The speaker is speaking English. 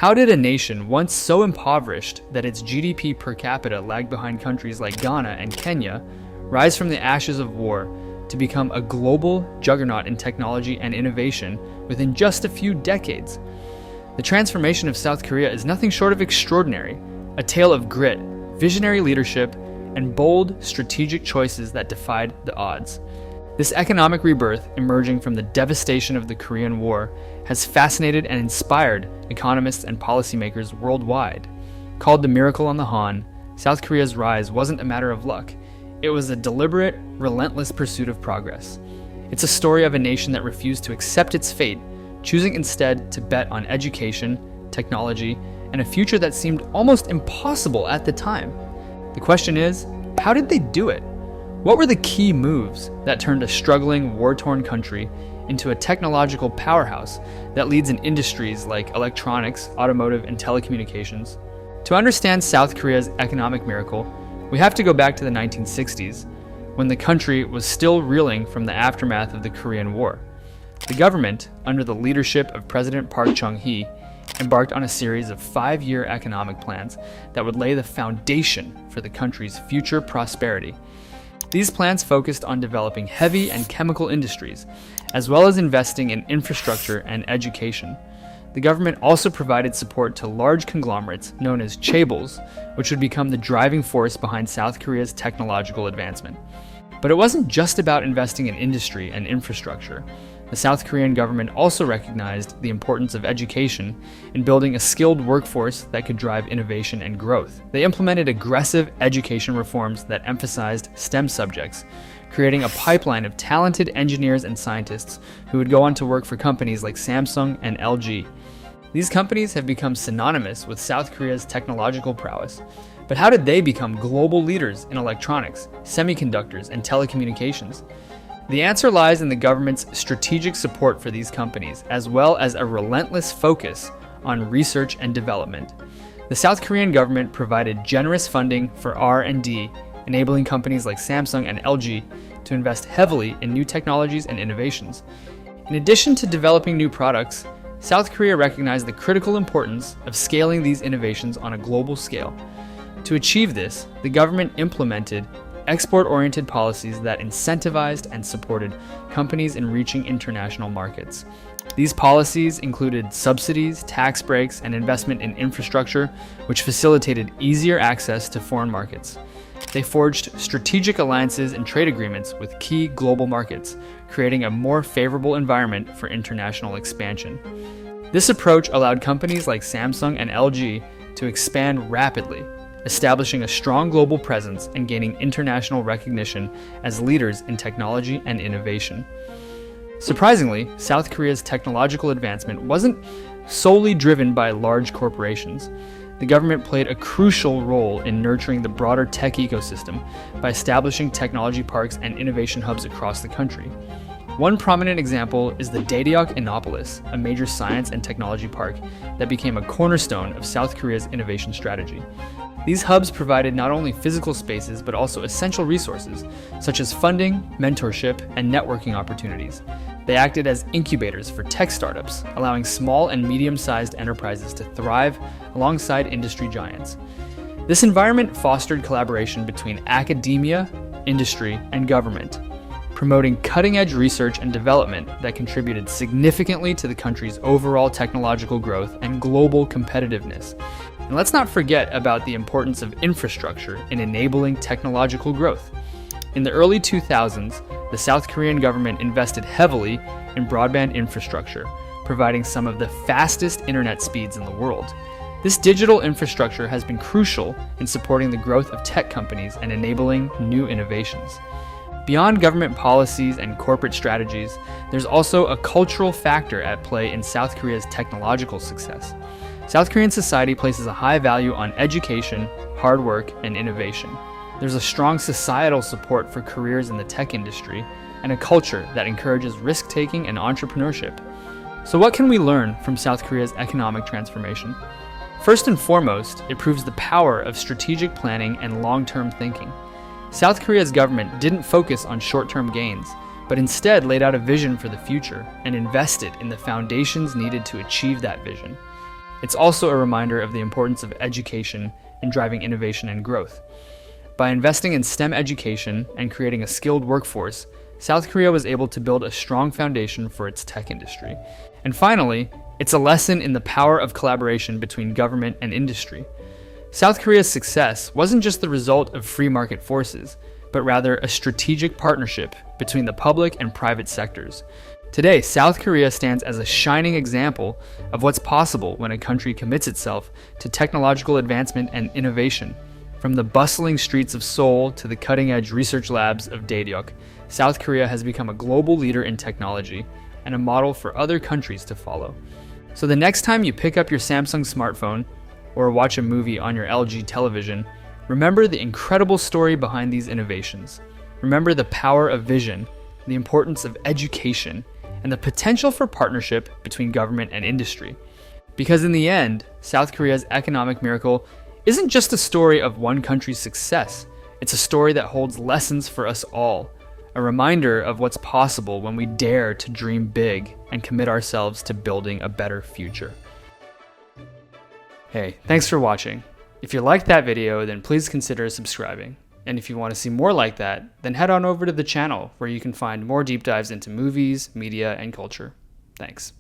How did a nation once so impoverished that its GDP per capita lagged behind countries like Ghana and Kenya rise from the ashes of war to become a global juggernaut in technology and innovation within just a few decades? The transformation of South Korea is nothing short of extraordinary, a tale of grit, visionary leadership, and bold, strategic choices that defied the odds. This economic rebirth, emerging from the devastation of the Korean War, has fascinated and inspired economists and policymakers worldwide. Called the Miracle on the Han, South Korea's rise wasn't a matter of luck. It was a deliberate, relentless pursuit of progress. It's a story of a nation that refused to accept its fate, choosing instead to bet on education, technology, and a future that seemed almost impossible at the time. The question is, how did they do it? What were the key moves that turned a struggling, war-torn country into a technological powerhouse that leads in industries like electronics, automotive, and telecommunications? To understand South Korea's economic miracle, we have to go back to the 1960s, when the country was still reeling from the aftermath of the Korean War. The government, under the leadership of President Park Chung-hee, embarked on a series of 5-year economic plans that would lay the foundation for the country's future prosperity. These plans focused on developing heavy and chemical industries, as well as investing in infrastructure and education. The government also provided support to large conglomerates known as chaebols, which would become the driving force behind South Korea's technological advancement. But it wasn't just about investing in industry and infrastructure. The South Korean government also recognized the importance of education in building a skilled workforce that could drive innovation and growth. They implemented aggressive education reforms that emphasized STEM subjects, creating a pipeline of talented engineers and scientists who would go on to work for companies like Samsung and LG. These companies have become synonymous with South Korea's technological prowess. But how did they become global leaders in electronics, semiconductors, and telecommunications? The answer lies in the government's strategic support for these companies, as well as a relentless focus on research and development. The South Korean government provided generous funding for R&D, enabling companies like Samsung and LG to invest heavily in new technologies and innovations. In addition to developing new products, South Korea recognized the critical importance of scaling these innovations on a global scale. To achieve this, the government implemented export-oriented policies that incentivized and supported companies in reaching international markets. These policies included subsidies, tax breaks, and investment in infrastructure, which facilitated easier access to foreign markets. They forged strategic alliances and trade agreements with key global markets, creating a more favorable environment for international expansion. This approach allowed companies like Samsung and LG to expand rapidly, establishing a strong global presence and gaining international recognition as leaders in technology and innovation. Surprisingly, South Korea's technological advancement wasn't solely driven by large corporations. The government played a crucial role in nurturing the broader tech ecosystem by establishing technology parks and innovation hubs across the country. One prominent example is the Daedeok Innopolis, a major science and technology park that became a cornerstone of South Korea's innovation strategy. These hubs provided not only physical spaces but also essential resources, such as funding, mentorship, and networking opportunities. They acted as incubators for tech startups, allowing small and medium-sized enterprises to thrive alongside industry giants. This environment fostered collaboration between academia, industry, and government, promoting cutting-edge research and development that contributed significantly to the country's overall technological growth and global competitiveness. And let's not forget about the importance of infrastructure in enabling technological growth. In the early 2000s, the South Korean government invested heavily in broadband infrastructure, providing some of the fastest internet speeds in the world. This digital infrastructure has been crucial in supporting the growth of tech companies and enabling new innovations. Beyond government policies and corporate strategies, there's also a cultural factor at play in South Korea's technological success. South Korean society places a high value on education, hard work, and innovation. There's a strong societal support for careers in the tech industry and a culture that encourages risk-taking and entrepreneurship. So what can we learn from South Korea's economic transformation? First and foremost, it proves the power of strategic planning and long-term thinking. South Korea's government didn't focus on short-term gains, but instead laid out a vision for the future and invested in the foundations needed to achieve that vision. It's also a reminder of the importance of education in driving innovation and growth. By investing in STEM education and creating a skilled workforce, South Korea was able to build a strong foundation for its tech industry. And finally, it's a lesson in the power of collaboration between government and industry. South Korea's success wasn't just the result of free market forces, but rather a strategic partnership between the public and private sectors. Today, South Korea stands as a shining example of what's possible when a country commits itself to technological advancement and innovation. From the bustling streets of Seoul to the cutting-edge research labs of Daejeok, South Korea has become a global leader in technology and a model for other countries to follow. So the next time you pick up your Samsung smartphone or watch a movie on your LG television, remember the incredible story behind these innovations. Remember the power of vision, the importance of education, and the potential for partnership between government and industry. Because in the end, South Korea's economic miracle isn't just a story of one country's success, it's a story that holds lessons for us all, a reminder of what's possible when we dare to dream big and commit ourselves to building a better future. Hey, thanks for watching. If you liked that video, then please consider subscribing. And if you want to see more like that, then head on over to the channel where you can find more deep dives into movies, media, and culture. Thanks.